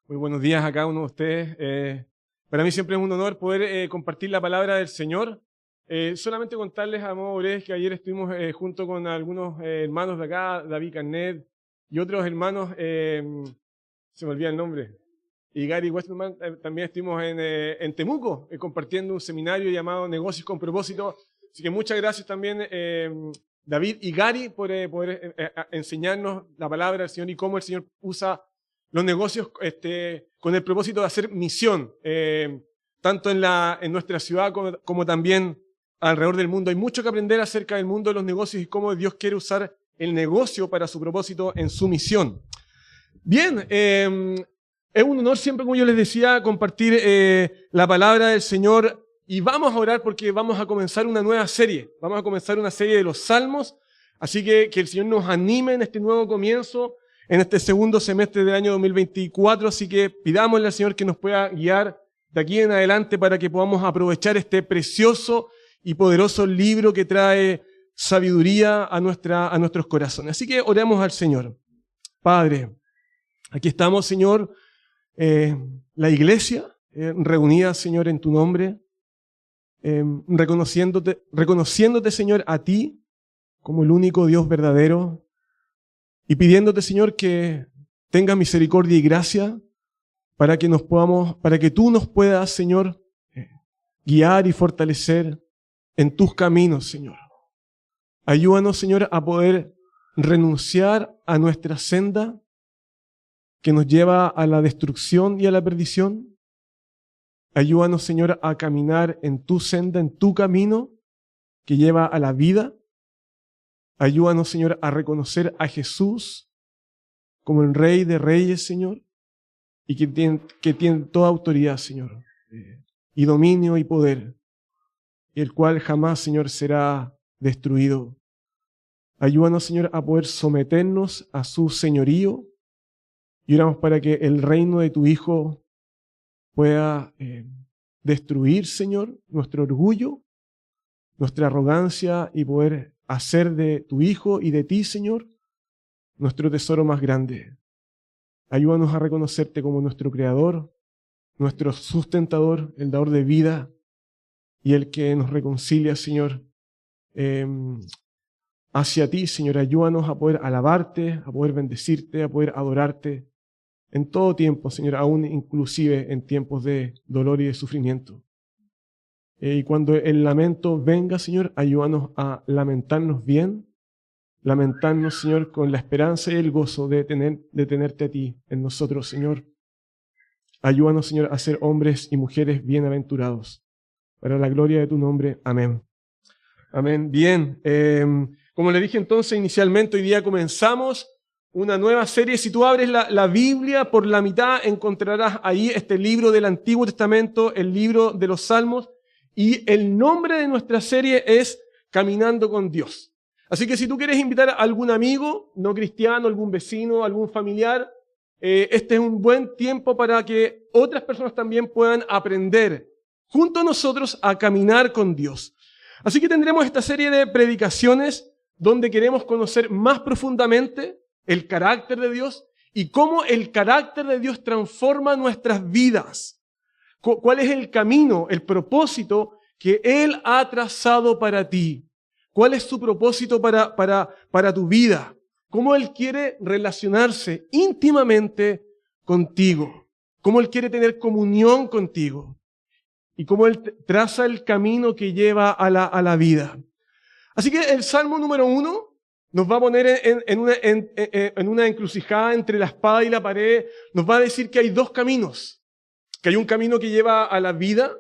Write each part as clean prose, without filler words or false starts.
Muy buenos días a cada uno de ustedes. Para mí siempre es un honor poder compartir la palabra del Señor. Solamente contarles a modo breve que ayer estuvimos junto con algunos hermanos de acá, David Carnet y otros hermanos, se me olvida el nombre, y Gary Westman, también estuvimos en Temuco compartiendo un seminario llamado Negocios con Propósito. Así que muchas gracias también David y Gary por poder enseñarnos la palabra del Señor y cómo el Señor usa los negocios con el propósito de hacer misión, tanto en nuestra ciudad como también alrededor del mundo. Hay mucho que aprender acerca del mundo de los negocios y cómo Dios quiere usar el negocio para su propósito en su misión. Bien, es un honor siempre, como yo les decía, compartir la palabra del Señor y vamos a orar porque vamos a comenzar una nueva serie. Vamos a comenzar una serie de los Salmos, así que el Señor nos anime en este nuevo comienzo, en este segundo semestre del año 2024, así que pidámosle al Señor que nos pueda guiar de aquí en adelante para que podamos aprovechar este precioso y poderoso libro que trae sabiduría a nuestros corazones. Así que oremos al Señor. Padre, aquí estamos, Señor, la iglesia reunida, Señor, en tu nombre, reconociéndote, Señor, a ti como el único Dios verdadero, y pidiéndote, Señor, que tengas misericordia y gracia para que tú nos puedas, Señor, guiar y fortalecer en tus caminos, Señor. Ayúdanos, Señor, a poder renunciar a nuestra senda que nos lleva a la destrucción y a la perdición. Ayúdanos, Señor, a caminar en tu senda, en tu camino que lleva a la vida. Ayúdanos, Señor, a reconocer a Jesús como el Rey de Reyes, Señor, y que tiene toda autoridad, Señor, y dominio y poder, el cual jamás, Señor, será destruido. Ayúdanos, Señor, a poder someternos a su señorío y oramos para que el reino de tu Hijo pueda destruir, Señor, nuestro orgullo, nuestra arrogancia y poder hacer de tu Hijo y de ti, Señor, nuestro tesoro más grande. Ayúdanos a reconocerte como nuestro Creador, nuestro sustentador, el dador de vida y el que nos reconcilia, Señor, hacia ti, Señor. Ayúdanos a poder alabarte, a poder bendecirte, a poder adorarte en todo tiempo, Señor, aún inclusive en tiempos de dolor y de sufrimiento. Y cuando el lamento venga, Señor, ayúdanos a lamentarnos bien, lamentarnos, Señor, con la esperanza y el gozo de tenerte a ti en nosotros, Señor. Ayúdanos, Señor, a ser hombres y mujeres bienaventurados. Para la gloria de tu nombre. Amén. Amén. Bien. Como le dije entonces inicialmente, hoy día comenzamos una nueva serie. Si tú abres la Biblia por la mitad, encontrarás ahí este libro del Antiguo Testamento, el libro de los Salmos. Y el nombre de nuestra serie es Caminando con Dios. Así que si tú quieres invitar a algún amigo no cristiano, algún vecino, algún familiar, este es un buen tiempo para que otras personas también puedan aprender junto a nosotros a caminar con Dios. Así que tendremos esta serie de predicaciones donde queremos conocer más profundamente el carácter de Dios y cómo el carácter de Dios transforma nuestras vidas. ¿Cuál es el camino, el propósito que Él ha trazado para ti? ¿Cuál es su propósito para tu vida? ¿Cómo Él quiere relacionarse íntimamente contigo? ¿Cómo Él quiere tener comunión contigo? Y cómo Él traza el camino que lleva a la vida. Así que el Salmo número 1 nos va a poner en una encrucijada entre la espada y la pared. Nos va a decir que hay dos caminos. Que hay un camino que lleva a la vida,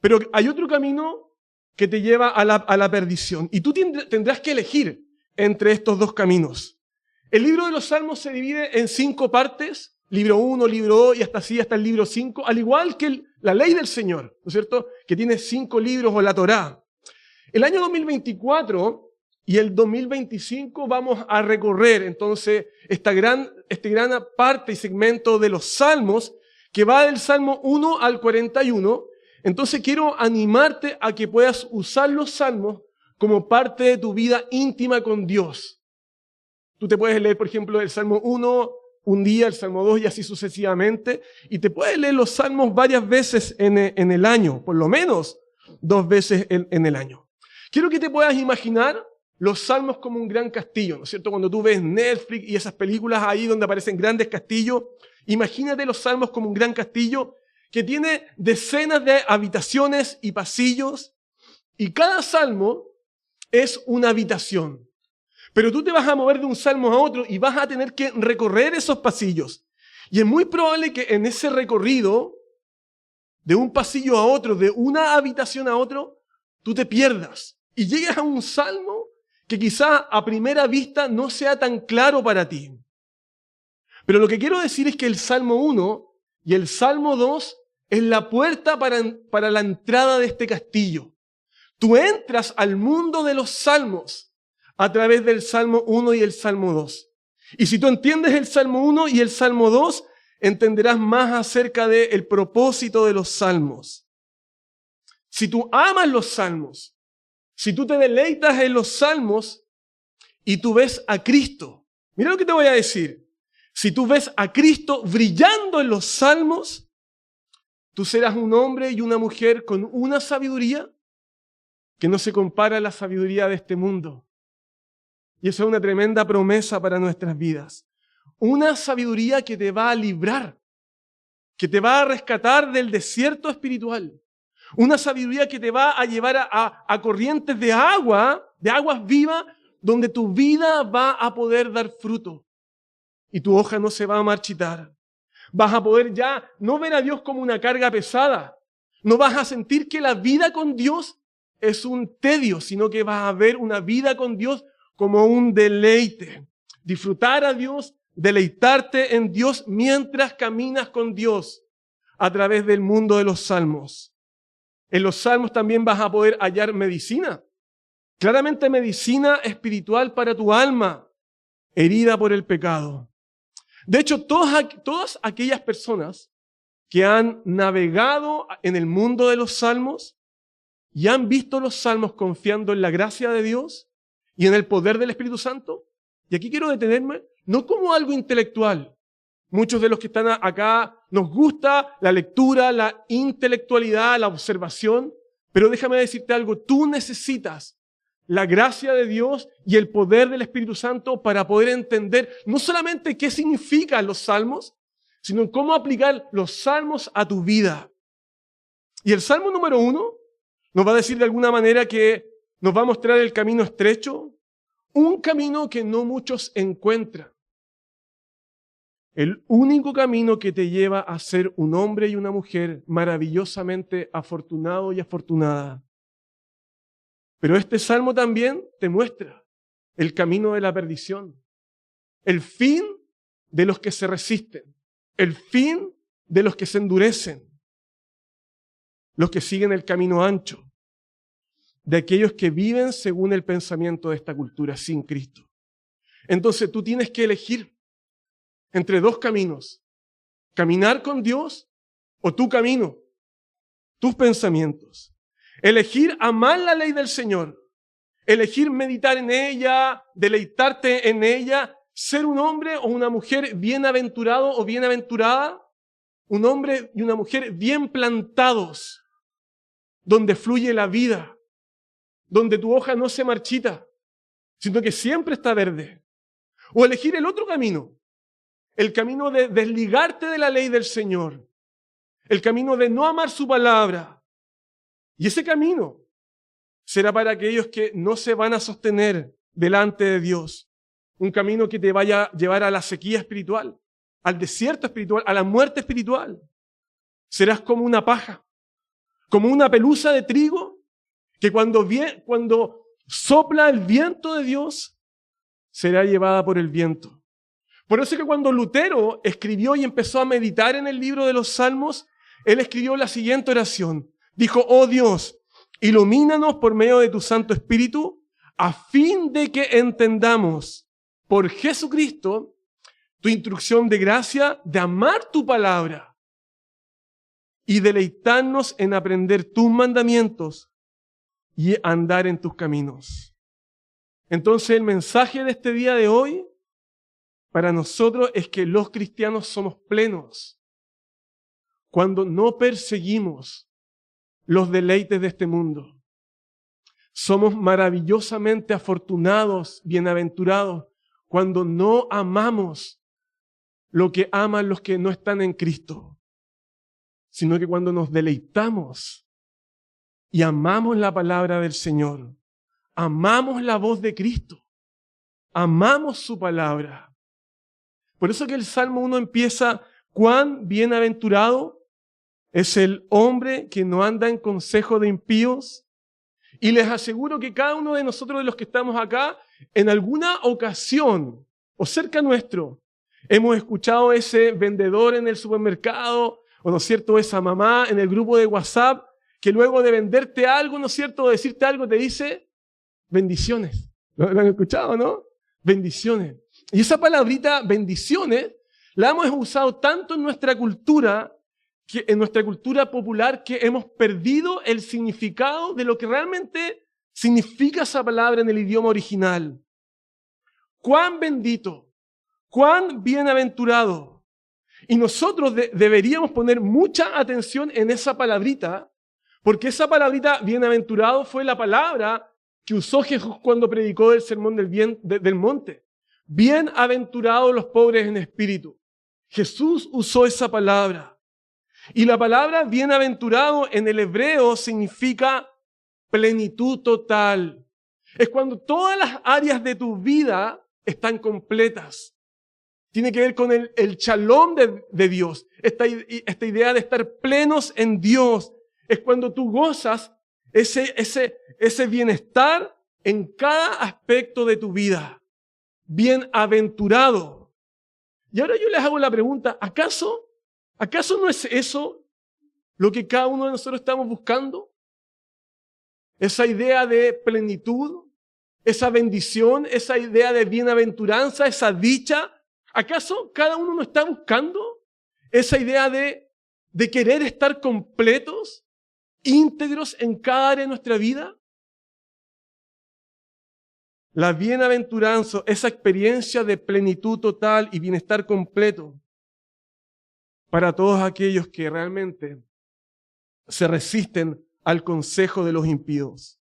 pero hay otro camino que te lleva a la perdición. Y tú tendrás que elegir entre estos dos caminos. El libro de los Salmos se divide en 5 partes, libro 1, libro 2 y hasta el libro 5, al igual que la ley del Señor, ¿no es cierto?, que tiene 5 libros o la Torá. El año 2024 y el 2025 vamos a recorrer entonces esta gran parte y segmento de los Salmos, que va del Salmo 1 al 41, entonces quiero animarte a que puedas usar los Salmos como parte de tu vida íntima con Dios. Tú te puedes leer, por ejemplo, el Salmo 1 un día, el Salmo 2 y así sucesivamente. Y te puedes leer los salmos varias veces en el año, por lo menos 2 veces en el año. Quiero que te puedas imaginar los salmos como un gran castillo, ¿no es cierto? Cuando tú ves Netflix y esas películas ahí donde aparecen grandes castillos, imagínate los salmos como un gran castillo que tiene decenas de habitaciones y pasillos, y cada salmo es una habitación. Pero tú te vas a mover de un salmo a otro y vas a tener que recorrer esos pasillos. Y es muy probable que en ese recorrido, de un pasillo a otro, de una habitación a otro, tú te pierdas y llegues a un salmo que quizá a primera vista no sea tan claro para ti. Pero lo que quiero decir es que el Salmo 1 y el Salmo 2 es la puerta para la entrada de este castillo. Tú entras al mundo de los salmos a través del Salmo 1 y el Salmo 2. Y si tú entiendes el Salmo 1 y el Salmo 2, entenderás más acerca del propósito de los salmos. Si tú amas los salmos, si tú te deleitas en los salmos y tú ves a Cristo, mira lo que te voy a decir. Si tú ves a Cristo brillando en los salmos, tú serás un hombre y una mujer con una sabiduría que no se compara a la sabiduría de este mundo. Y eso es una tremenda promesa para nuestras vidas. Una sabiduría que te va a librar, que te va a rescatar del desierto espiritual. Una sabiduría que te va a llevar a corrientes de aguas vivas, donde tu vida va a poder dar fruto. Y tu hoja no se va a marchitar. Vas a poder ya no ver a Dios como una carga pesada. No vas a sentir que la vida con Dios es un tedio, sino que vas a ver una vida con Dios como un deleite. Disfrutar a Dios, deleitarte en Dios mientras caminas con Dios a través del mundo de los salmos. En los salmos también vas a poder hallar medicina. Claramente medicina espiritual para tu alma, herida por el pecado. De hecho, todas aquellas personas que han navegado en el mundo de los salmos y han visto los salmos confiando en la gracia de Dios y en el poder del Espíritu Santo, y aquí quiero detenerme, no como algo intelectual. Muchos de los que están acá nos gusta la lectura, la intelectualidad, la observación, pero déjame decirte algo, tú necesitas la gracia de Dios y el poder del Espíritu Santo para poder entender no solamente qué significan los salmos, sino cómo aplicar los salmos a tu vida. Y el Salmo número 1 nos va a decir de alguna manera que nos va a mostrar el camino estrecho, un camino que no muchos encuentran. El único camino que te lleva a ser un hombre y una mujer maravillosamente afortunado y afortunada. Pero este salmo también te muestra el camino de la perdición, el fin de los que se resisten, el fin de los que se endurecen, los que siguen el camino ancho, de aquellos que viven según el pensamiento de esta cultura sin Cristo. Entonces tú tienes que elegir entre 2 caminos, caminar con Dios o tu camino, tus pensamientos. Elegir amar la ley del Señor, elegir meditar en ella, deleitarte en ella, ser un hombre o una mujer bienaventurado o bienaventurada, un hombre y una mujer bien plantados, donde fluye la vida, donde tu hoja no se marchita, sino que siempre está verde. O elegir el otro camino, el camino de desligarte de la ley del Señor, el camino de no amar su palabra. Y ese camino será para aquellos que no se van a sostener delante de Dios. Un camino que te vaya a llevar a la sequía espiritual, al desierto espiritual, a la muerte espiritual. Serás como una paja, como una pelusa de trigo que cuando sopla el viento de Dios, será llevada por el viento. Por eso es que cuando Lutero escribió y empezó a meditar en el libro de los Salmos, él escribió la siguiente oración. Dijo, oh Dios, ilumínanos por medio de tu Santo Espíritu, a fin de que entendamos por Jesucristo tu instrucción de gracia de amar tu palabra y deleitarnos en aprender tus mandamientos y andar en tus caminos. Entonces el mensaje de este día de hoy, para nosotros es que los cristianos somos plenos cuando no perseguimos los deleites de este mundo. Somos maravillosamente afortunados, bienaventurados, cuando no amamos lo que aman los que no están en Cristo, sino que cuando nos deleitamos y amamos la palabra del Señor, amamos la voz de Cristo, amamos su palabra. Por eso que el Salmo 1 empieza: cuán bienaventurado es el hombre que no anda en consejo de impíos. Y les aseguro que cada uno de nosotros, de los que estamos acá, en alguna ocasión o cerca nuestro, hemos escuchado ese vendedor en el supermercado, o no es cierto, esa mamá en el grupo de WhatsApp, que luego de venderte algo, no es cierto, o decirte algo, te dice bendiciones. ¿Lo han escuchado, no? Bendiciones. Y esa palabrita bendiciones la hemos usado tanto en nuestra cultura, en nuestra cultura popular, que hemos perdido el significado de lo que realmente significa esa palabra en el idioma original. Cuán bendito, cuán bienaventurado. Y nosotros deberíamos poner mucha atención en esa palabrita, porque esa palabrita bienaventurado fue la palabra que usó Jesús cuando predicó el sermón del monte. Bienaventurados los pobres en espíritu. Jesús usó esa palabra. Y la palabra bienaventurado en el hebreo significa plenitud total. Es cuando todas las áreas de tu vida están completas. Tiene que ver con el shalom de Dios. Esta idea de estar plenos en Dios. Es cuando tú gozas ese bienestar en cada aspecto de tu vida. Bienaventurado. Y ahora yo les hago la pregunta: ¿acaso no es eso lo que cada uno de nosotros estamos buscando? Esa idea de plenitud, esa bendición, esa idea de bienaventuranza, esa dicha. ¿Acaso cada uno no está buscando esa idea de querer estar completos, íntegros en cada área de nuestra vida? La bienaventuranza, esa experiencia de plenitud total y bienestar completo para todos aquellos que realmente se resisten al consejo de los impíos.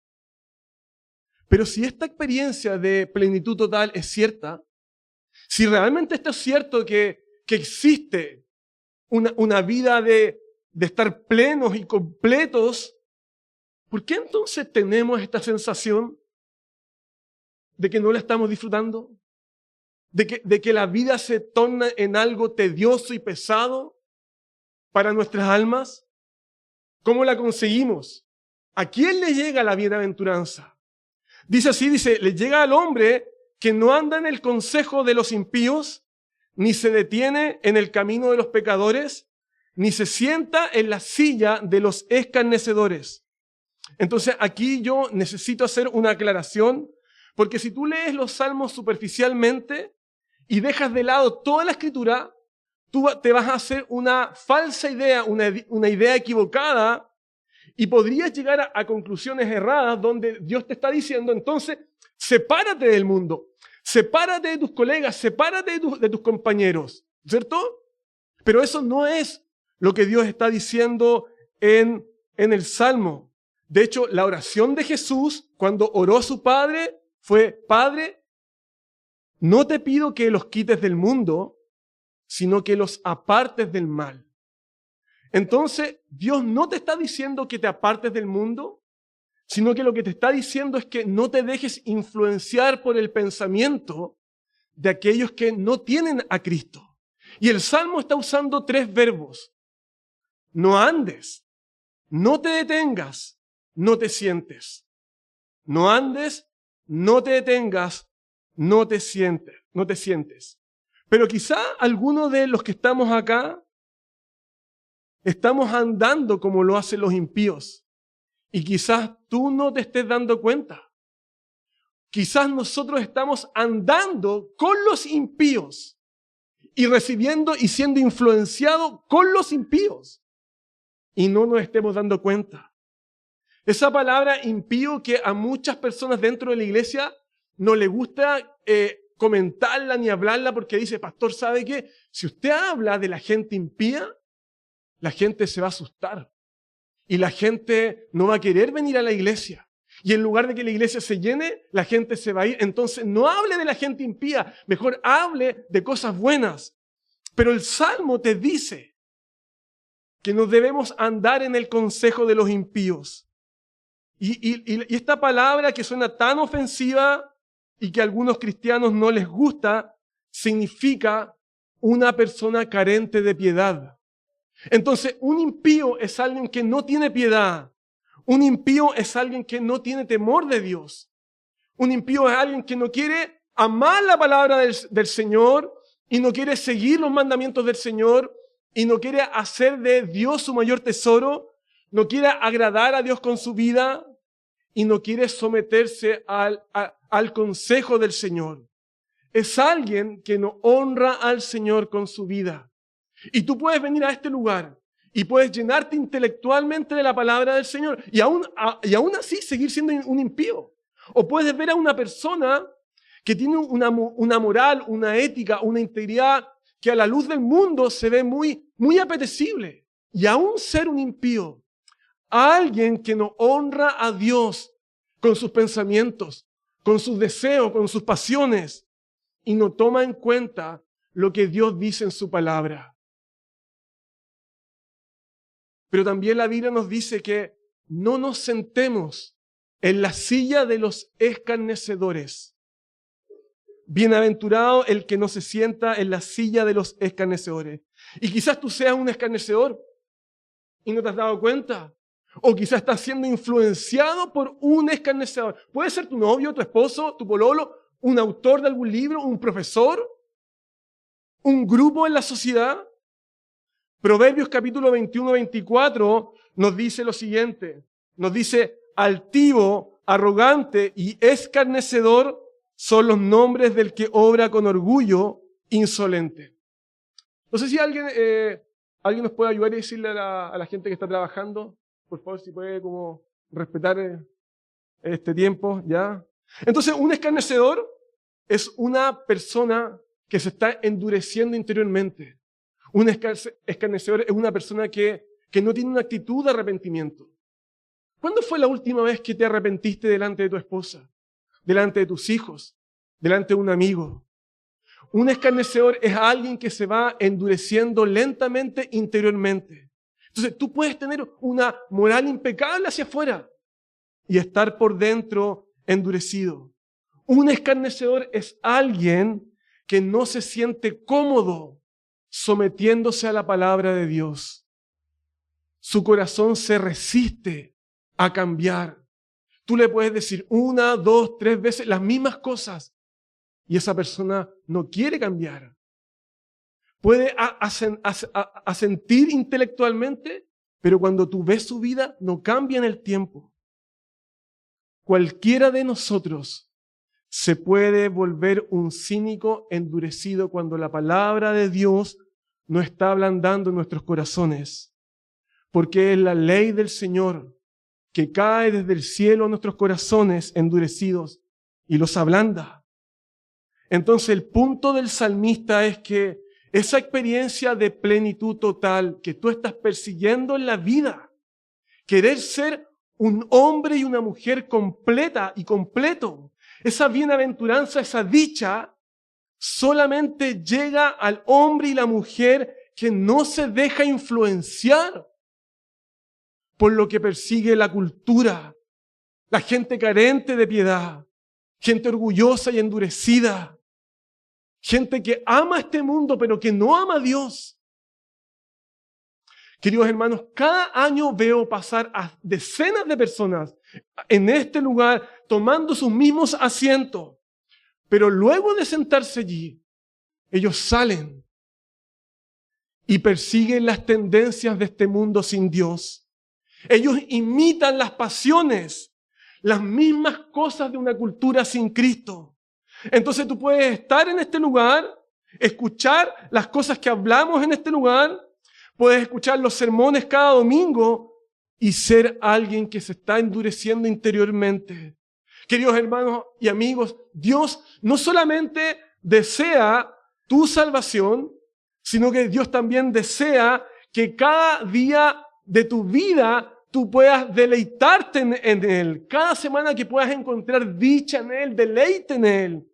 Pero si esta experiencia de plenitud total es cierta, si realmente esto es cierto que existe una vida de estar plenos y completos, ¿por qué entonces tenemos esta sensación de que no la estamos disfrutando? ¿De que la vida se torna en algo tedioso y pesado para nuestras almas? ¿Cómo la conseguimos? ¿A quién le llega la bienaventuranza? Dice así, le llega al hombre que no anda en el consejo de los impíos, ni se detiene en el camino de los pecadores, ni se sienta en la silla de los escarnecedores. Entonces aquí yo necesito hacer una aclaración, porque si tú lees los salmos superficialmente y dejas de lado toda la escritura, tú te vas a hacer una falsa idea, una idea equivocada, y podrías llegar a conclusiones erradas donde Dios te está diciendo: entonces, sepárate del mundo, sepárate de tus colegas, sepárate de tus compañeros, ¿cierto? Pero eso no es lo que Dios está diciendo en el Salmo. De hecho, la oración de Jesús cuando oró a su Padre fue: Padre, no te pido que los quites del mundo, sino que los apartes del mal. Entonces, Dios no te está diciendo que te apartes del mundo, sino que lo que te está diciendo es que no te dejes influenciar por el pensamiento de aquellos que no tienen a Cristo. Y el Salmo está usando 3 verbos. No andes, no te detengas, no te sientes. No andes, no te detengas, no te sientes. Pero quizá algunos de los que estamos acá estamos andando como lo hacen los impíos. Y quizás tú no te estés dando cuenta. Quizás nosotros estamos andando con los impíos y recibiendo y siendo influenciados con los impíos. Y no nos estemos dando cuenta. Esa palabra impío que a muchas personas dentro de la iglesia no le gusta comentarla ni hablarla porque dice, pastor, ¿sabe qué? Si usted habla de la gente impía, la gente se va a asustar y la gente no va a querer venir a la iglesia. Y en lugar de que la iglesia se llene, la gente se va a ir. Entonces no hable de la gente impía, mejor hable de cosas buenas. Pero el Salmo te dice que no debemos andar en el consejo de los impíos. Y esta palabra que suena tan ofensiva y que a algunos cristianos no les gusta, significa una persona carente de piedad. Entonces, un impío es alguien que no tiene piedad. Un impío es alguien que no tiene temor de Dios. Un impío es alguien que no quiere amar la palabra del Señor y no quiere seguir los mandamientos del Señor y no quiere hacer de Dios su mayor tesoro, no quiere agradar a Dios con su vida y no quiere someterse al consejo del Señor. Es alguien que no honra al Señor con su vida. Y tú puedes venir a este lugar y puedes llenarte intelectualmente de la palabra del Señor y aún así seguir siendo un impío. O puedes ver a una persona que tiene una moral, una ética, una integridad que a la luz del mundo se ve muy, muy apetecible. Y aún ser un impío, a alguien que no honra a Dios con sus pensamientos, con sus deseos, con sus pasiones, y no toma en cuenta lo que Dios dice en su palabra. Pero también la Biblia nos dice que no nos sentemos en la silla de los escarnecedores. Bienaventurado el que no se sienta en la silla de los escarnecedores. Y quizás tú seas un escarnecedor y no te has dado cuenta. O quizás estás siendo influenciado por un escarnecedor. Puede ser tu novio, tu esposo, tu pololo, un autor de algún libro, un profesor, un grupo en la sociedad. Proverbios capítulo 21-24 nos dice lo siguiente. Nos dice, altivo, arrogante y escarnecedor son los nombres del que obra con orgullo insolente. No sé si alguien nos puede ayudar y decirle a la gente que está trabajando, por favor, si puede como respetar este tiempo, ¿ya? Entonces, un escarnecedor es una persona que se está endureciendo interiormente. Un escarnecedor es una persona que no tiene una actitud de arrepentimiento. ¿Cuándo fue la última vez que te arrepentiste delante de tu esposa? Delante de tus hijos, delante de un amigo. Un escarnecedor es alguien que se va endureciendo lentamente interiormente. Entonces tú puedes tener una moral impecable hacia afuera y estar por dentro endurecido. Un escarnecedor es alguien que no se siente cómodo sometiéndose a la palabra de Dios. Su corazón se resiste a cambiar. Tú le puedes decir 1, 2, 3 veces las mismas cosas y esa persona no quiere cambiar. Puede asentir intelectualmente, pero cuando tú ves su vida no cambia en el tiempo. Cualquiera de nosotros se puede volver un cínico endurecido cuando la palabra de Dios no está ablandando en nuestros corazones, porque es la ley del Señor que cae desde el cielo a nuestros corazones endurecidos y los ablanda. Entonces el punto del salmista es que esa experiencia de plenitud total que tú estás persiguiendo en la vida, querer ser un hombre y una mujer completa y completo, esa bienaventuranza, esa dicha, solamente llega al hombre y la mujer que no se deja influenciar por lo que persigue la cultura, la gente carente de piedad, gente orgullosa y endurecida, gente que ama este mundo pero que no ama a Dios. Queridos hermanos, cada año veo pasar a decenas de personas en este lugar tomando sus mismos asientos, pero luego de sentarse allí, ellos salen y persiguen las tendencias de este mundo sin Dios. Ellos imitan las pasiones, las mismas cosas de una cultura sin Cristo. Entonces tú puedes estar en este lugar, escuchar las cosas que hablamos en este lugar, puedes escuchar los sermones cada domingo y ser alguien que se está endureciendo interiormente. Queridos hermanos y amigos, Dios no solamente desea tu salvación, sino que Dios también desea que cada día de tu vida tú puedas deleitarte en Él. Cada semana que puedas encontrar dicha en Él, deleite en Él.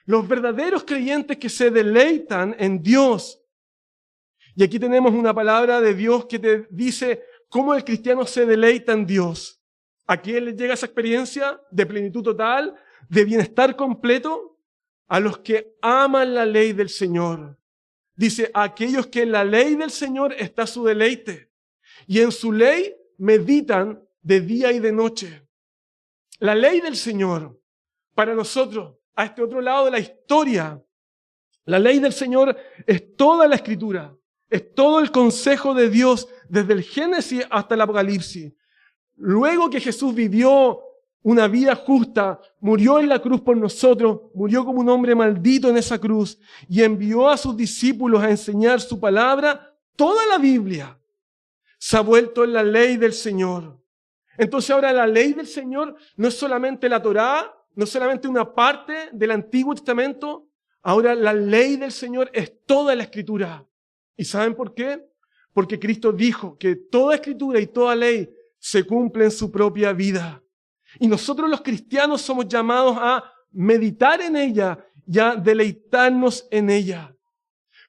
Los verdaderos creyentes que se deleitan en Dios. Y aquí tenemos una palabra de Dios que te dice cómo el cristiano se deleita en Dios. ¿A quién le llega esa experiencia de plenitud total, de bienestar completo? A los que aman la ley del Señor. Dice, a aquellos que en la ley del Señor está su deleite. Y en su ley meditan de día y de noche. La ley del Señor, para nosotros, a este otro lado de la historia, la ley del Señor es toda la Escritura, es todo el consejo de Dios desde el Génesis hasta el Apocalipsis. Luego que Jesús vivió una vida justa, murió en la cruz por nosotros, murió como un hombre maldito en esa cruz y envió a sus discípulos a enseñar su palabra, toda la Biblia se ha vuelto en la ley del Señor. Entonces ahora la ley del Señor no es solamente la Torá, no es solamente una parte del Antiguo Testamento, ahora la ley del Señor es toda la Escritura. ¿Y saben por qué? Porque Cristo dijo que toda Escritura y toda ley se cumple en su propia vida. Y nosotros los cristianos somos llamados a meditar en ella y a deleitarnos en ella.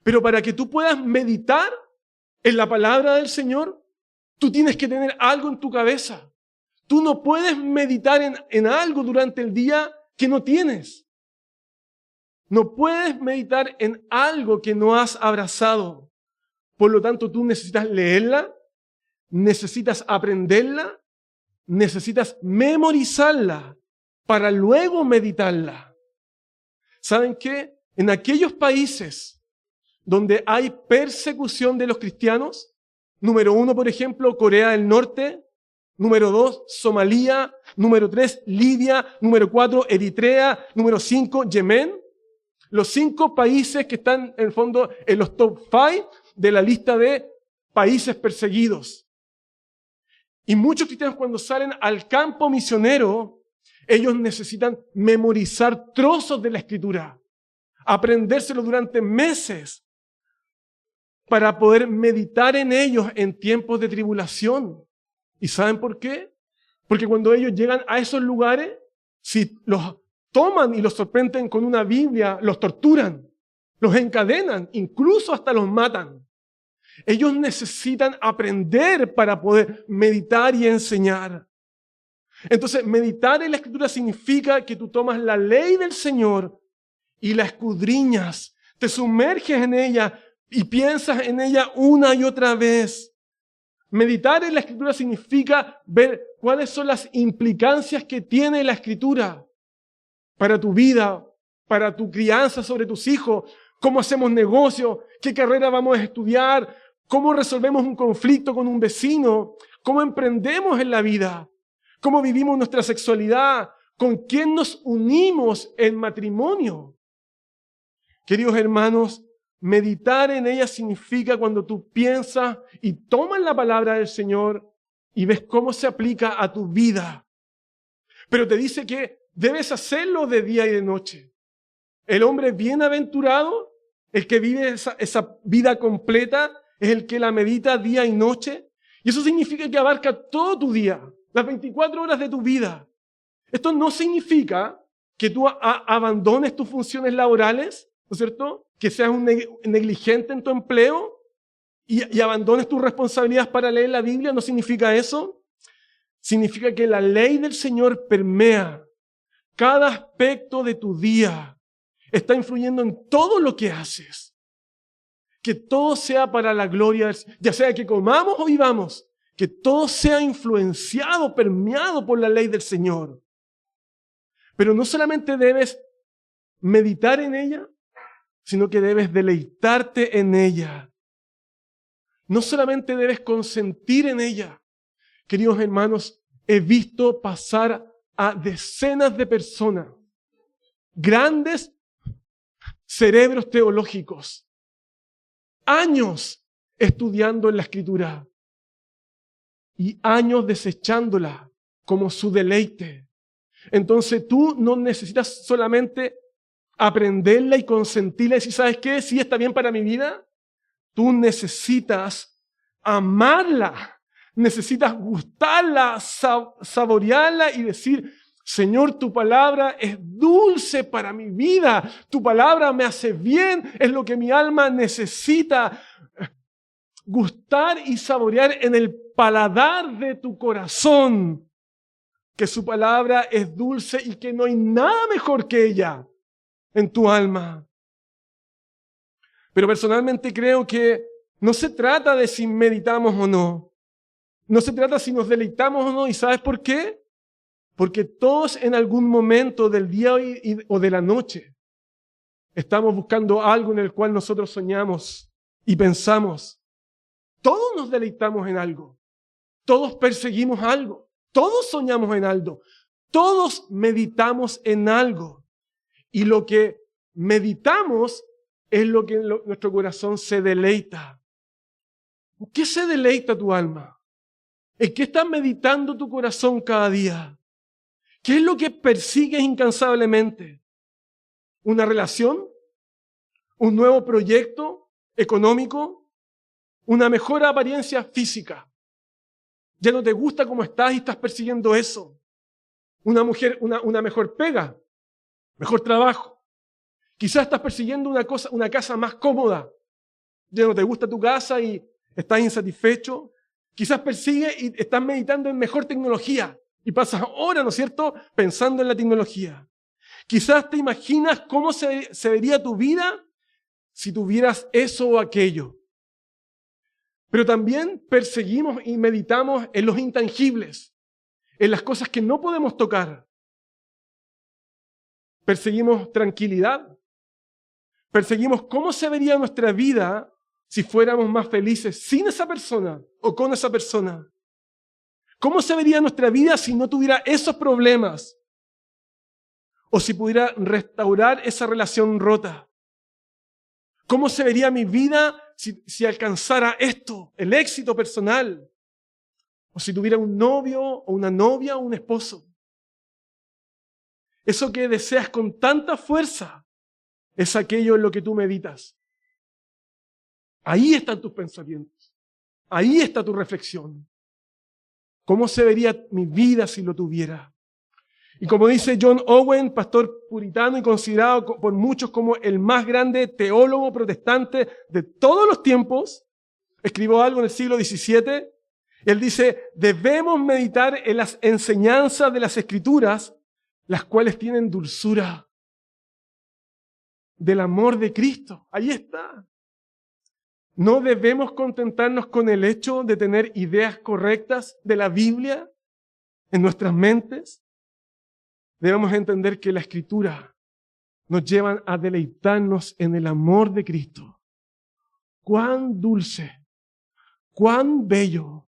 Pero para que tú puedas meditar en la palabra del Señor, tú tienes que tener algo en tu cabeza. Tú no puedes meditar en algo durante el día que no tienes. No puedes meditar en algo que no has abrazado. Por lo tanto, tú necesitas leerla, necesitas aprenderla, necesitas memorizarla para luego meditarla. ¿Saben qué? En aquellos países donde hay persecución de los cristianos, número 1, por ejemplo, Corea del Norte, número 2, Somalia, número 3, Libia, número 4, Eritrea, número 5, Yemen. Los 5 países que están en el fondo en los top 5 de la lista de países perseguidos. Y muchos cristianos cuando salen al campo misionero, ellos necesitan memorizar trozos de la Escritura, aprendérselo durante meses para poder meditar en ellos en tiempos de tribulación. ¿Y saben por qué? Porque cuando ellos llegan a esos lugares, si los toman y los sorprenden con una Biblia, los torturan, los encadenan, incluso hasta los matan. Ellos necesitan aprender para poder meditar y enseñar. Entonces, meditar en la Escritura significa que tú tomas la ley del Señor y la escudriñas, te sumerges en ella y piensas en ella una y otra vez. Meditar en la Escritura significa ver cuáles son las implicancias que tiene la Escritura para tu vida, para tu crianza sobre tus hijos, cómo hacemos negocio, qué carrera vamos a estudiar, cómo resolvemos un conflicto con un vecino, cómo emprendemos en la vida, cómo vivimos nuestra sexualidad, con quién nos unimos en matrimonio. Queridos hermanos, meditar en ella significa cuando tú piensas y tomas la palabra del Señor y ves cómo se aplica a tu vida. Pero te dice que debes hacerlo de día y de noche. El hombre bienaventurado, el que vive esa vida completa, es el que la medita día y noche. Y eso significa que abarca todo tu día, las 24 horas de tu vida. Esto no significa que tú abandones tus funciones laborales, ¿no es cierto? Que seas un negligente en tu empleo y abandones tus responsabilidades para leer la Biblia. No significa eso. Significa que la ley del Señor permea cada aspecto de tu día. Está influyendo en todo lo que haces. Que todo sea para la gloria del Señor. Ya sea que comamos o vivamos, que todo sea influenciado, permeado por la ley del Señor. Pero no solamente debes meditar en ella, sino que debes deleitarte en ella. No solamente debes consentir en ella. Queridos hermanos, he visto pasar a decenas de personas, grandes cerebros teológicos, años estudiando en la Escritura y años desechándola como su deleite. Entonces tú no necesitas solamente aprenderla y consentirla y decir, ¿sabes qué? Sí está bien para mi vida. Tú necesitas amarla, necesitas gustarla, saborearla y decir, Señor, tu palabra es dulce para mi vida, tu palabra me hace bien, es lo que mi alma necesita. Gustar y saborear en el paladar de tu corazón, que su palabra es dulce y que no hay nada mejor que ella en tu alma. Pero personalmente creo que no se trata de si meditamos o no. No se trata si nos deleitamos o no. ¿Y sabes por qué? Porque todos en algún momento del día o de la noche estamos buscando algo en el cual nosotros soñamos y pensamos. Todos nos deleitamos en algo. Todos perseguimos algo. Todos soñamos en algo. Todos meditamos en algo. Y lo que meditamos es lo que nuestro corazón se deleita. ¿En qué se deleita tu alma? ¿En qué está meditando tu corazón cada día? ¿Qué es lo que persigues incansablemente? ¿Una relación? ¿Un nuevo proyecto económico? ¿Una mejor apariencia física? ¿Ya no te gusta cómo estás y estás persiguiendo eso? ¿Una mejor pega? ¿Mejor trabajo? Quizás estás persiguiendo una casa más cómoda. Ya no te gusta tu casa y estás insatisfecho. Quizás persigues y estás meditando en mejor tecnología. Y pasas horas, ¿no es cierto?, pensando en la tecnología. Quizás te imaginas cómo se vería tu vida si tuvieras eso o aquello. Pero también perseguimos y meditamos en los intangibles, en las cosas que no podemos tocar. Perseguimos tranquilidad. Perseguimos cómo se vería nuestra vida si fuéramos más felices sin esa persona o con esa persona. ¿Cómo se vería nuestra vida si no tuviera esos problemas? O si pudiera restaurar esa relación rota. ¿Cómo se vería mi vida si alcanzara esto, el éxito personal? O si tuviera un novio o una novia o un esposo. Eso que deseas con tanta fuerza es aquello en lo que tú meditas. Ahí están tus pensamientos. Ahí está tu reflexión. ¿Cómo se vería mi vida si lo tuviera? Y como dice John Owen, pastor puritano y considerado por muchos como el más grande teólogo protestante de todos los tiempos, escribió algo en el siglo XVII. Él dice, debemos meditar en las enseñanzas de las Escrituras, las cuales tienen dulzura del amor de Cristo. Ahí está. No debemos contentarnos con el hecho de tener ideas correctas de la Biblia en nuestras mentes. Debemos entender que la Escritura nos lleva a deleitarnos en el amor de Cristo. Cuán dulce, cuán bello,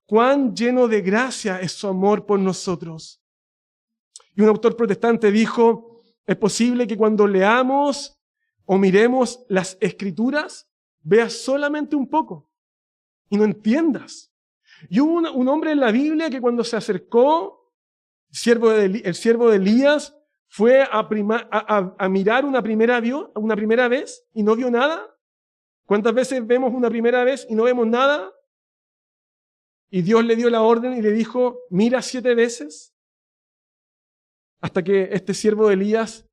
cuán lleno de gracia es su amor por nosotros. Y un autor protestante dijo, es posible que cuando leamos o miremos las Escrituras, veas solamente un poco y no entiendas. Y hubo un hombre en la Biblia que cuando se acercó, el siervo de Elías, fue a mirar una primera vez y no vio nada. ¿Cuántas veces vemos una primera vez y no vemos nada? Y Dios le dio la orden y le dijo, mira 7 veces. Hasta que este siervo de Elías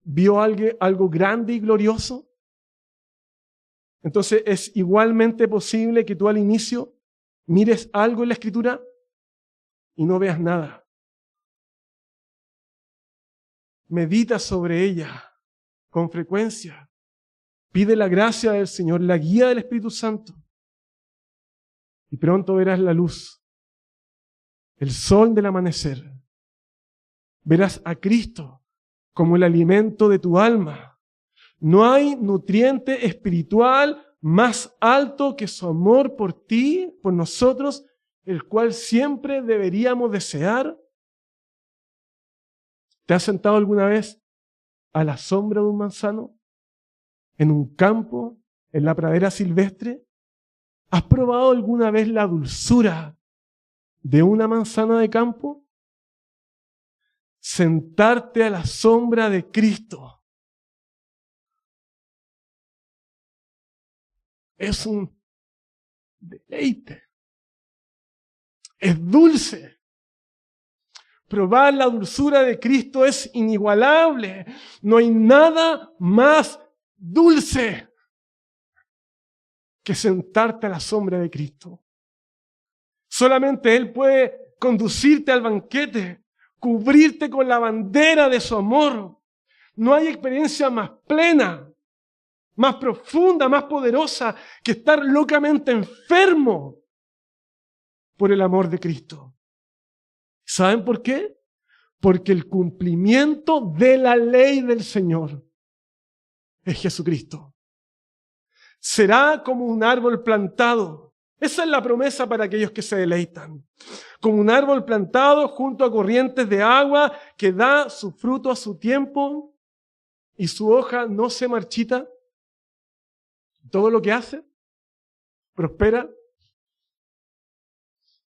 vio algo grande y glorioso. Entonces es igualmente posible que tú al inicio mires algo en la Escritura y no veas nada. Medita sobre ella con frecuencia. Pide la gracia del Señor, la guía del Espíritu Santo. Y pronto verás la luz, el sol del amanecer. Verás a Cristo como el alimento de tu alma. No hay nutriente espiritual más alto que su amor por ti, por nosotros, el cual siempre deberíamos desear. ¿Te has sentado alguna vez a la sombra de un manzano? ¿En un campo? ¿En la pradera silvestre? ¿Has probado alguna vez la dulzura de una manzana de campo? Sentarte a la sombra de Cristo es un deleite. Es dulce. Probar la dulzura de Cristo es inigualable. No hay nada más dulce que sentarte a la sombra de Cristo. Solamente Él puede conducirte al banquete, cubrirte con la bandera de su amor. No hay experiencia más plena, más profunda, más poderosa que estar locamente enfermo por el amor de Cristo. ¿Saben por qué? Porque el cumplimiento de la ley del Señor es Jesucristo. Será como un árbol plantado. Esa es la promesa para aquellos que se deleitan. Como un árbol plantado junto a corrientes de agua que da su fruto a su tiempo y su hoja no se marchita. Todo lo que hace prospera.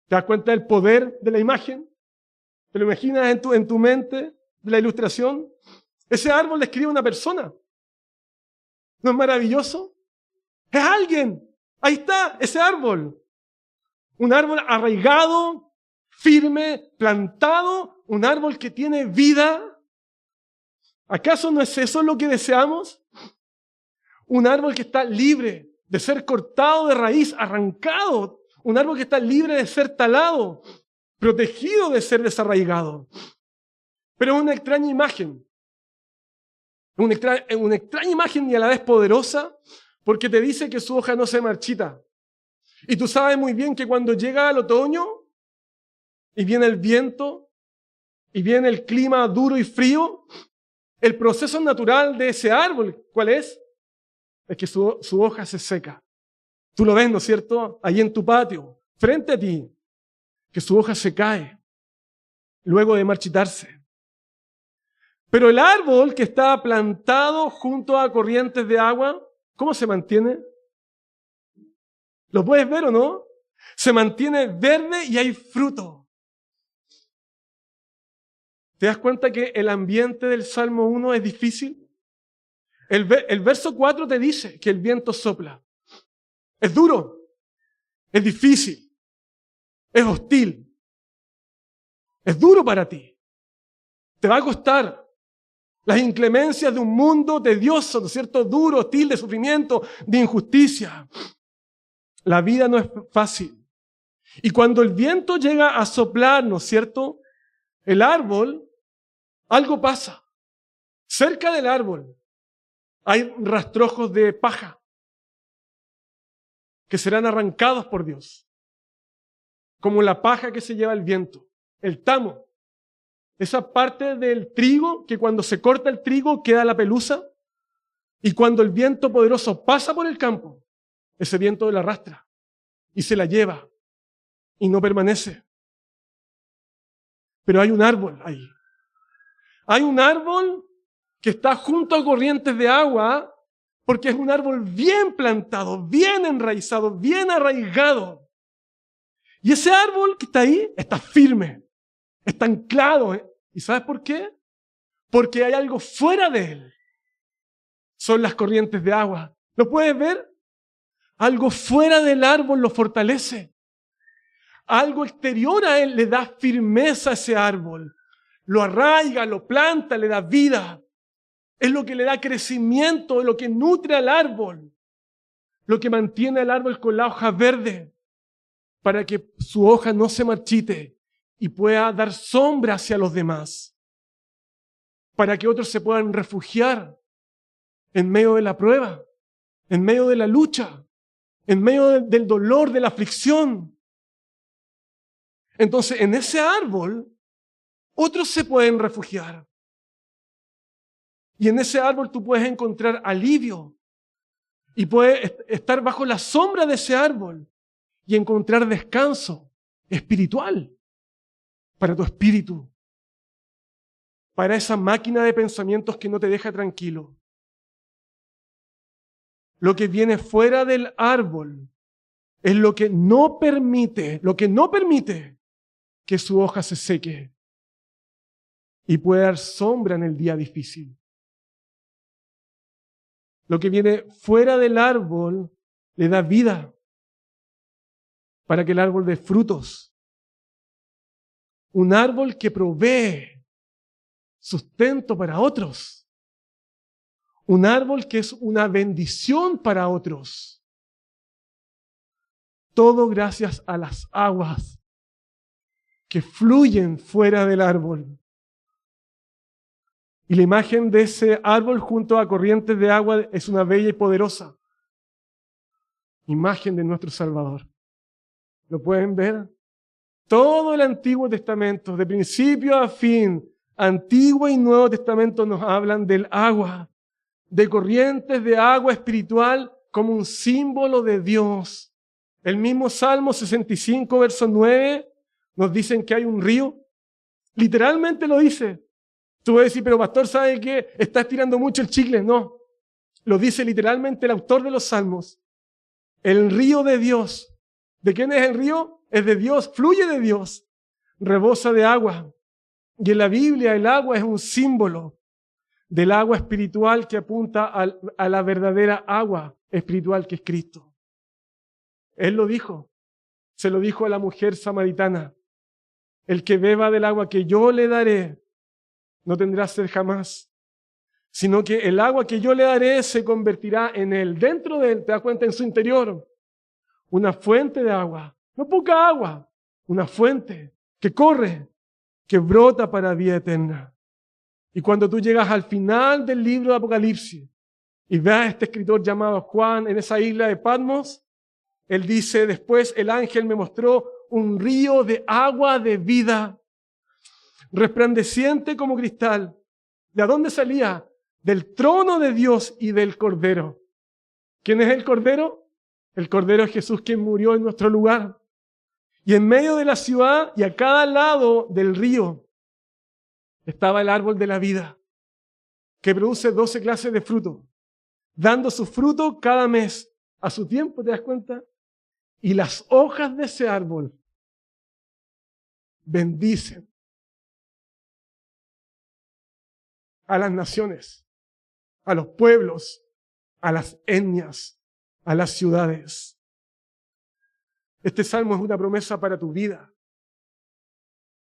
¿Te das cuenta del poder de la imagen? ¿Te lo imaginas en tu mente de la ilustración? Ese árbol describe a una persona. ¿No es maravilloso? Es alguien. Ahí está, ese árbol. Un árbol arraigado, firme, plantado, un árbol que tiene vida. ¿Acaso no es eso lo que deseamos? Un árbol que está libre de ser cortado de raíz, arrancado. Un árbol que está libre de ser talado, protegido de ser desarraigado. Pero es una extraña imagen. Una extraña imagen y a la vez poderosa, porque te dice que su hoja no se marchita. Y tú sabes muy bien que cuando llega el otoño y viene el viento y viene el clima duro y frío, el proceso natural de ese árbol, ¿cuál es? Es que su hoja se seca. Tú lo ves, ¿no es cierto? Ahí en tu patio, frente a ti, que su hoja se cae luego de marchitarse. Pero el árbol que está plantado junto a corrientes de agua, ¿cómo se mantiene? ¿Lo puedes ver o no? Se mantiene verde y hay fruto. ¿Te das cuenta que el ambiente del Salmo 1 es difícil? El verso 4 te dice que el viento sopla. Es duro, es difícil, es hostil, es duro para ti. Te va a costar. Las inclemencias de un mundo tedioso, ¿no es cierto? Duro, hostil, de sufrimiento, de injusticia. La vida no es fácil. Y cuando el viento llega a soplar, ¿no es cierto? El árbol, algo pasa. Cerca del árbol hay rastrojos de paja que serán arrancados por Dios. Como la paja que se lleva el viento, el tamo. Esa parte del trigo que cuando se corta el trigo queda la pelusa y cuando el viento poderoso pasa por el campo, ese viento la arrastra y se la lleva y no permanece. Pero hay un árbol ahí. Hay un árbol que está junto a corrientes de agua porque es un árbol bien plantado, bien enraizado, bien arraigado. Y ese árbol que está ahí está firme, está anclado. ¿Y sabes por qué? Porque hay algo fuera de él. Son las corrientes de agua. ¿Lo puedes ver? Algo fuera del árbol lo fortalece. Algo exterior a él le da firmeza a ese árbol. Lo arraiga, lo planta, le da vida. Es lo que le da crecimiento, es lo que nutre al árbol. Lo que mantiene al árbol con la hoja verde para que su hoja no se marchite y pueda dar sombra hacia los demás. Para que otros se puedan refugiar en medio de la prueba, en medio de la lucha, en medio del dolor, de la aflicción. Entonces, en ese árbol, otros se pueden refugiar. Y en ese árbol tú puedes encontrar alivio. Y puedes estar bajo la sombra de ese árbol y encontrar descanso espiritual para tu espíritu. Para esa máquina de pensamientos que no te deja tranquilo. Lo que viene fuera del árbol es lo que no permite que su hoja se seque y pueda dar sombra en el día difícil. Lo que viene fuera del árbol le da vida para que el árbol dé frutos. Un árbol que provee sustento para otros. Un árbol que es una bendición para otros. Todo gracias a las aguas que fluyen fuera del árbol. Y la imagen de ese árbol junto a corrientes de agua es una bella y poderosa imagen de nuestro Salvador. ¿Lo pueden ver? Todo el Antiguo Testamento, de principio a fin, Antiguo y Nuevo Testamento nos hablan del agua, de corrientes de agua espiritual como un símbolo de Dios. El mismo Salmo 65, verso 9, nos dicen que hay un río. Literalmente lo dice. Tú vas a decir, pero pastor, ¿sabe qué? Está estirando mucho el chicle. No, lo dice literalmente el autor de los Salmos. El río de Dios. ¿De quién es el río? Es de Dios, fluye de Dios, rebosa de agua. Y en la Biblia el agua es un símbolo del agua espiritual que apunta a la verdadera agua espiritual que es Cristo. Él lo dijo, se lo dijo a la mujer samaritana. El que beba del agua que yo le daré, no tendrá sed jamás, sino que el agua que yo le daré se convertirá en él, dentro de él, te das cuenta, en su interior, una fuente de agua, no poca agua, una fuente que corre, que brota para vida eterna. Y cuando tú llegas al final del libro de Apocalipsis y ves a este escritor llamado Juan en esa isla de Patmos, él dice, después el ángel me mostró un río de agua de vida, resplandeciente como cristal. ¿De dónde salía? Del trono de Dios y del Cordero. ¿Quién es el Cordero? El Cordero es Jesús, quien murió en nuestro lugar. Y en medio de la ciudad y a cada lado del río estaba el árbol de la vida, que produce 12 clases de fruto, dando su fruto cada mes a su tiempo, ¿te das cuenta? Y las hojas de ese árbol bendicen a las naciones, a los pueblos, a las etnias, a las ciudades. Este salmo es una promesa para tu vida.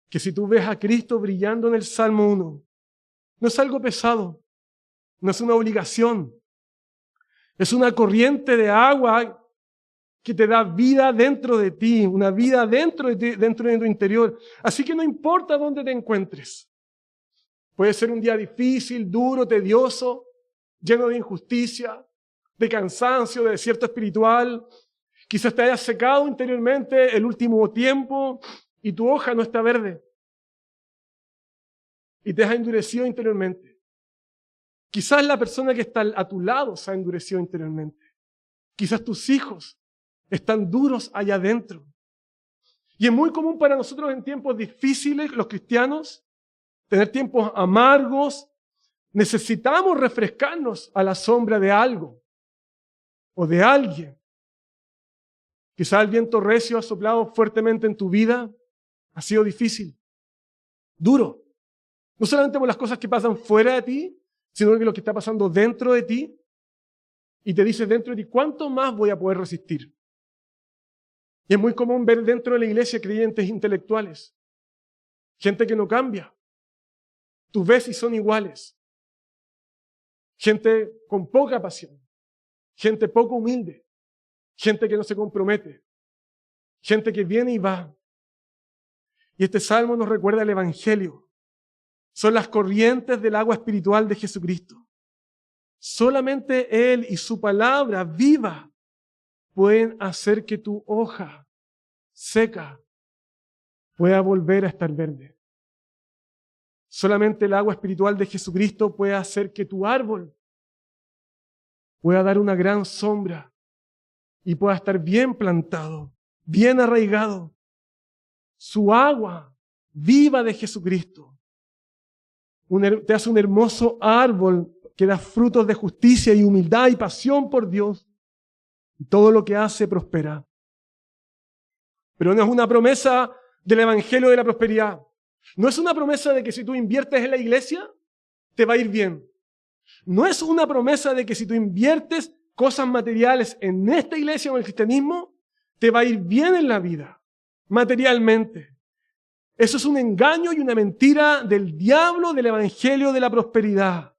Que si tú ves a Cristo brillando en el Salmo 1, no es algo pesado, no es una obligación, es una corriente de agua que te da vida dentro de ti, una vida dentro de ti, dentro de tu interior. Así que no importa dónde te encuentres. Puede ser un día difícil, duro, tedioso, lleno de injusticia, de cansancio, de desierto espiritual. Quizás te hayas secado interiormente el último tiempo y tu hoja no está verde. Y te has endurecido interiormente. Quizás la persona que está a tu lado se ha endurecido interiormente. Quizás tus hijos están duros allá adentro. Y es muy común para nosotros en tiempos difíciles, los cristianos, tener tiempos amargos. Necesitamos refrescarnos a la sombra de algo o de alguien. Quizás el viento recio ha soplado fuertemente en tu vida. Ha sido difícil, duro. No solamente por las cosas que pasan fuera de ti, sino que lo que está pasando dentro de ti. Y te dices dentro de ti, ¿cuánto más voy a poder resistir? Y es muy común ver dentro de la iglesia creyentes intelectuales. Gente que no cambia. Tú ves y son iguales. Gente con poca pasión. Gente poco humilde. Gente que no se compromete. Gente que viene y va. Y este salmo nos recuerda el Evangelio. Son las corrientes del agua espiritual de Jesucristo. Solamente Él y su palabra viva pueden hacer que tu hoja seca pueda volver a estar verde. Solamente el agua espiritual de Jesucristo puede hacer que tu árbol pueda dar una gran sombra y pueda estar bien plantado, bien arraigado. Su agua viva de Jesucristo te hace un hermoso árbol que da frutos de justicia y humildad y pasión por Dios. Y todo lo que hace prospera. Pero no es una promesa del Evangelio de la prosperidad. No es una promesa de que si tú inviertes en la iglesia, te va a ir bien. No es una promesa de que si tú inviertes cosas materiales en esta iglesia o en el cristianismo, te va a ir bien en la vida, materialmente. Eso es un engaño y una mentira del diablo del evangelio de la prosperidad.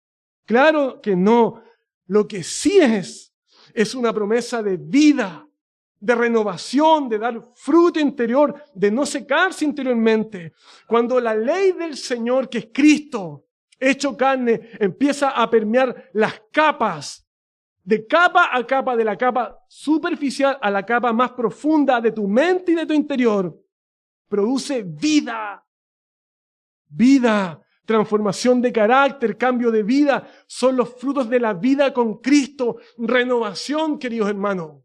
Claro que no. Lo que sí es una promesa de vida, de renovación, de dar fruto interior, de no secarse interiormente. Cuando la ley del Señor, que es Cristo, hecho carne, empieza a permear las capas, de capa a capa, de la capa superficial a la capa más profunda de tu mente y de tu interior, produce vida, vida, transformación de carácter, cambio de vida, son los frutos de la vida con Cristo, renovación, queridos hermanos,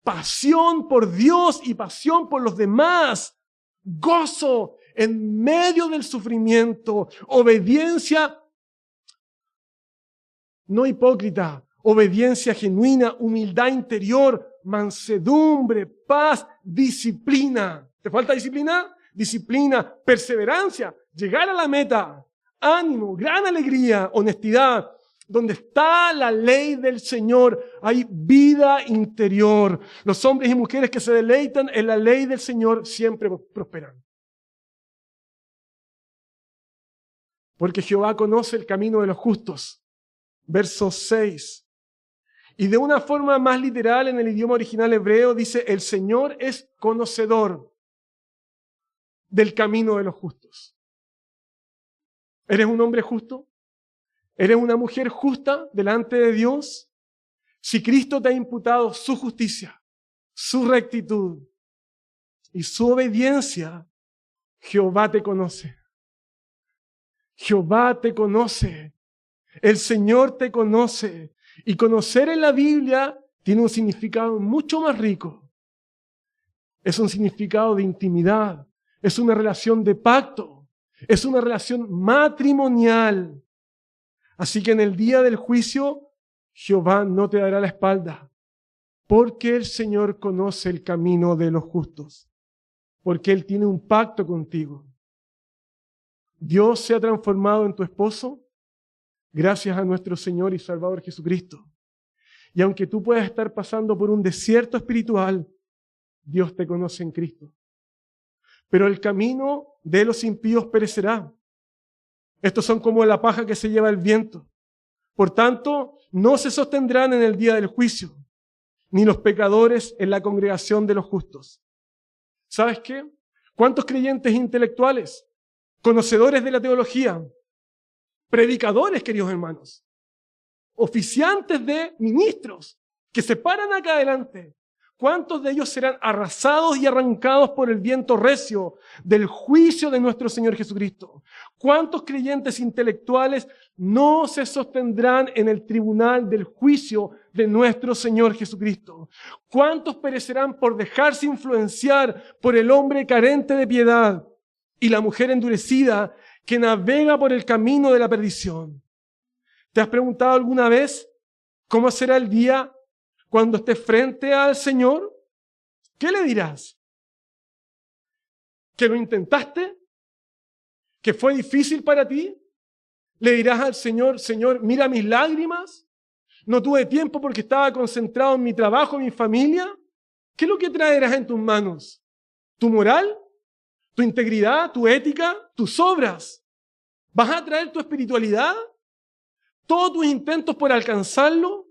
pasión por Dios y pasión por los demás, gozo en medio del sufrimiento, obediencia no hipócrita, obediencia genuina, humildad interior, mansedumbre, paz, disciplina. ¿Te falta disciplina? Disciplina, perseverancia, llegar a la meta, ánimo, gran alegría, honestidad. Donde está la ley del Señor, hay vida interior. Los hombres y mujeres que se deleitan en la ley del Señor siempre prosperan. Porque Jehová conoce el camino de los justos. Verso 6. Y de una forma más literal en el idioma original hebreo dice, el Señor es conocedor del camino de los justos. ¿Eres un hombre justo? ¿Eres una mujer justa delante de Dios? Si Cristo te ha imputado su justicia, su rectitud y su obediencia, Jehová te conoce. Jehová te conoce. El Señor te conoce. Y conocer en la Biblia tiene un significado mucho más rico. Es un significado de intimidad. Es una relación de pacto. Es una relación matrimonial. Así que en el día del juicio, Jehová no te dará la espalda. Porque el Señor conoce el camino de los justos. Porque Él tiene un pacto contigo. Dios se ha transformado en tu esposo gracias a nuestro Señor y Salvador Jesucristo. Y aunque tú puedas estar pasando por un desierto espiritual, Dios te conoce en Cristo. Pero el camino de los impíos perecerá. Estos son como la paja que se lleva el viento. Por tanto, no se sostendrán en el día del juicio, ni los pecadores en la congregación de los justos. ¿Sabes qué? ¿Cuántos creyentes intelectuales, conocedores de la teología, predicadores, queridos hermanos, oficiantes de ministros que se paran acá adelante, cuántos de ellos serán arrasados y arrancados por el viento recio del juicio de nuestro Señor Jesucristo? ¿Cuántos creyentes intelectuales no se sostendrán en el tribunal del juicio de nuestro Señor Jesucristo? ¿Cuántos perecerán por dejarse influenciar por el hombre carente de piedad y la mujer endurecida que navega por el camino de la perdición? ¿Te has preguntado alguna vez cómo será el día cuando estés frente al Señor? ¿Qué le dirás? ¿Que lo intentaste? ¿Que fue difícil para ti? ¿Le dirás al Señor, Señor, mira mis lágrimas? ¿No tuve tiempo porque estaba concentrado en mi trabajo, en mi familia? ¿Qué es lo que traerás en tus manos? ¿Tu moral? ¿Tu integridad? ¿Tu ética? ¿Tus obras? ¿Vas a traer tu espiritualidad? ¿Todos tus intentos por alcanzarlo?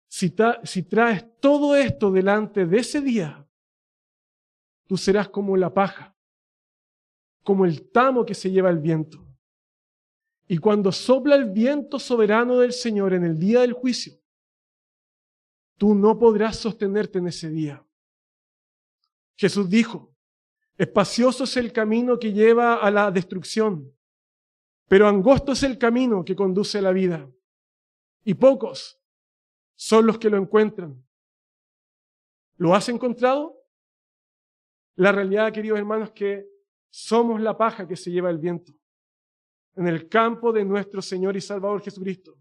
Si traes todo esto delante de ese día, tú serás como la paja, como el tamo que se lleva el viento. Y cuando sopla el viento soberano del Señor en el día del juicio, tú no podrás sostenerte en ese día. Jesús dijo, espacioso es el camino que lleva a la destrucción, pero angosto es el camino que conduce a la vida. Y pocos son los que lo encuentran. ¿Lo has encontrado? La realidad, queridos hermanos, es que somos la paja que se lleva el viento en el campo de nuestro Señor y Salvador Jesucristo.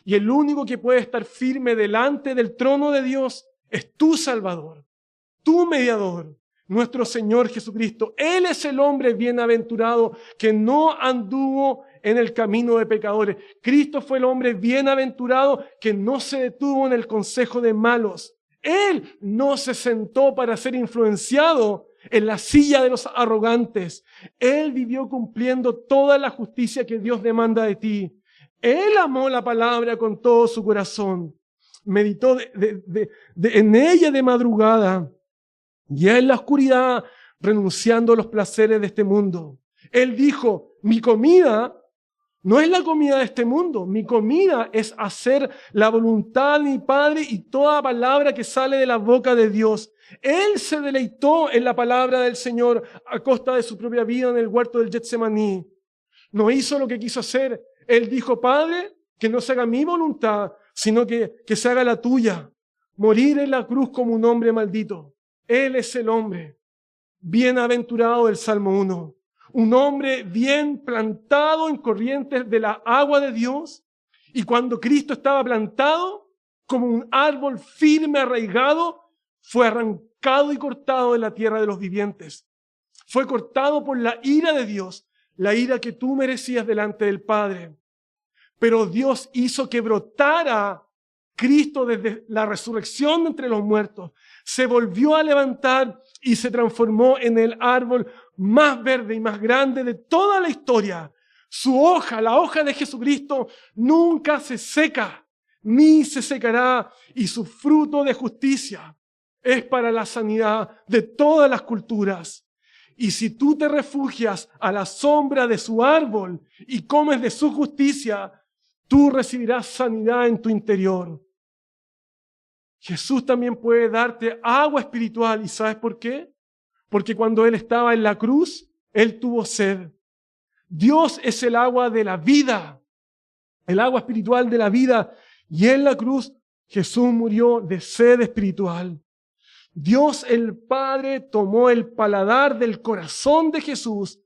Y el único que puede estar firme delante del trono de Dios es tu Salvador, tu mediador, nuestro Señor Jesucristo. Él es el hombre bienaventurado que no anduvo en el camino de pecadores. Cristo fue el hombre bienaventurado que no se detuvo en el consejo de malos. Él no se sentó para ser influenciado en la silla de los arrogantes. Él vivió cumpliendo toda la justicia que Dios demanda de ti. Él amó la palabra con todo su corazón. Meditó en ella de madrugada y en la oscuridad, renunciando a los placeres de este mundo. Él dijo, mi comida no es la comida de este mundo. Mi comida es hacer la voluntad de mi Padre y toda palabra que sale de la boca de Dios. Él se deleitó en la palabra del Señor a costa de su propia vida en el huerto del Getsemaní. No hizo lo que quiso hacer. Él dijo, Padre, que no se haga mi voluntad, sino que se haga la tuya. Morir en la cruz como un hombre maldito. Él es el hombre bienaventurado del Salmo 1. Un hombre bien plantado en corrientes de la agua de Dios. Y cuando Cristo estaba plantado, como un árbol firme, arraigado, fue arrancado y cortado de la tierra de los vivientes. Fue cortado por la ira de Dios, la ira que tú merecías delante del Padre. Pero Dios hizo que brotara Cristo desde la resurrección de entre los muertos. Se volvió a levantar y se transformó en el árbol más verde y más grande de toda la historia. Su hoja, la hoja de Jesucristo, nunca se seca, ni se secará, y su fruto de justicia es para la sanidad de todas las culturas. Y si tú te refugias a la sombra de su árbol y comes de su justicia, tú recibirás sanidad en tu interior. Jesús también puede darte agua espiritual. ¿Y sabes por qué? Porque cuando Él estaba en la cruz, Él tuvo sed. Dios es el agua de la vida, el agua espiritual de la vida. Y en la cruz Jesús murió de sed espiritual. Dios el Padre tomó el paladar del corazón de Jesús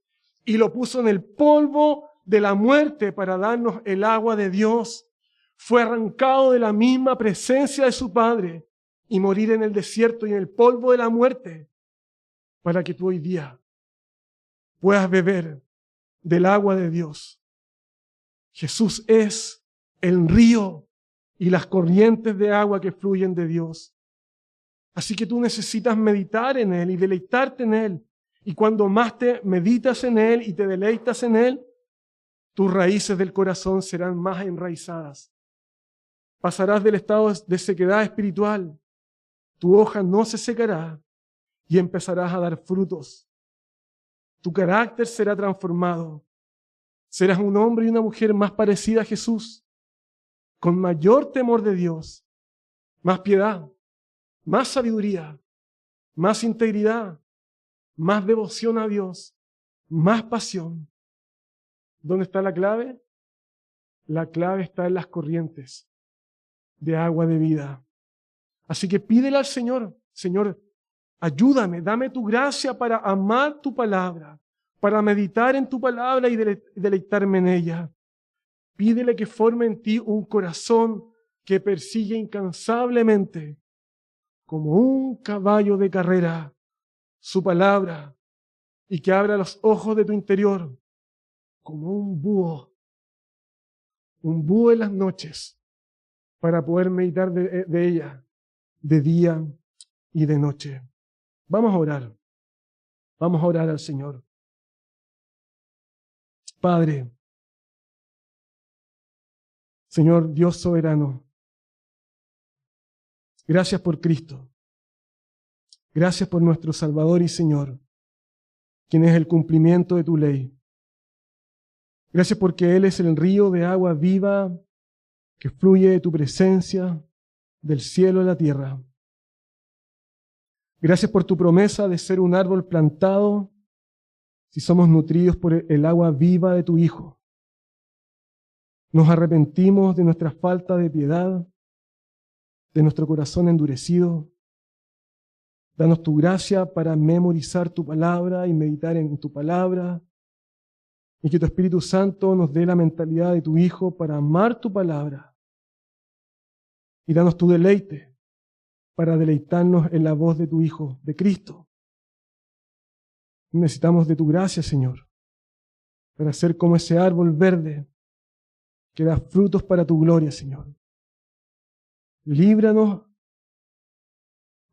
y lo puso en el polvo de la muerte para darnos el agua de Dios. Fue arrancado de la misma presencia de su Padre y morir en el desierto y en el polvo de la muerte para que tú hoy día puedas beber del agua de Dios. Jesús es el río y las corrientes de agua que fluyen de Dios. Así que tú necesitas meditar en Él y deleitarte en Él. Y cuando más te meditas en Él y te deleitas en Él, tus raíces del corazón serán más enraizadas. Pasarás del estado de sequedad espiritual. Tu hoja no se secará y empezarás a dar frutos. Tu carácter será transformado. Serás un hombre y una mujer más parecida a Jesús, con mayor temor de Dios, más piedad, más sabiduría, más integridad, más devoción a Dios, más pasión. ¿Dónde está la clave? La clave está en las corrientes de agua de vida. Así que pídele al Señor, Señor, ayúdame, dame tu gracia para amar tu palabra, para meditar en tu palabra y deleitarme en ella. Pídele que forme en ti un corazón que persigue incansablemente, como un caballo de carrera, su palabra, y que abra los ojos de tu interior, como un búho en las noches, para poder meditar de ella de día y de noche. Vamos a orar al Señor. Padre, Señor Dios soberano, gracias por Cristo. Gracias por nuestro Salvador y Señor, quien es el cumplimiento de tu ley. Gracias porque Él es el río de agua viva que fluye de tu presencia, del cielo a la tierra. Gracias por tu promesa de ser un árbol plantado si somos nutridos por el agua viva de tu Hijo. Nos arrepentimos de nuestra falta de piedad, de nuestro corazón endurecido. Danos tu gracia para memorizar tu palabra y meditar en tu palabra. Y que tu Espíritu Santo nos dé la mentalidad de tu Hijo para amar tu palabra. Y danos tu deleite para deleitarnos en la voz de tu Hijo, de Cristo. Necesitamos de tu gracia, Señor. para ser como ese árbol verde que da frutos para tu gloria, Señor. Líbranos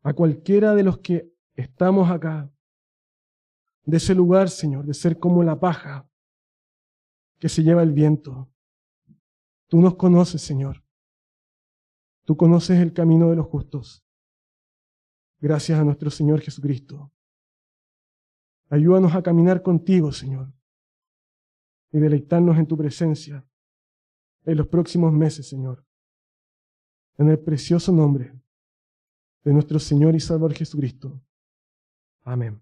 a cualquiera de los que estamos acá, de ese lugar, Señor, de ser como la paja que se lleva el viento. Tú nos conoces, Señor. Tú conoces el camino de los justos. Gracias a nuestro Señor Jesucristo. Ayúdanos a caminar contigo, Señor, y deleitarnos en tu presencia en los próximos meses, Señor. En el precioso nombre de nuestro Señor y Salvador Jesucristo. Amén.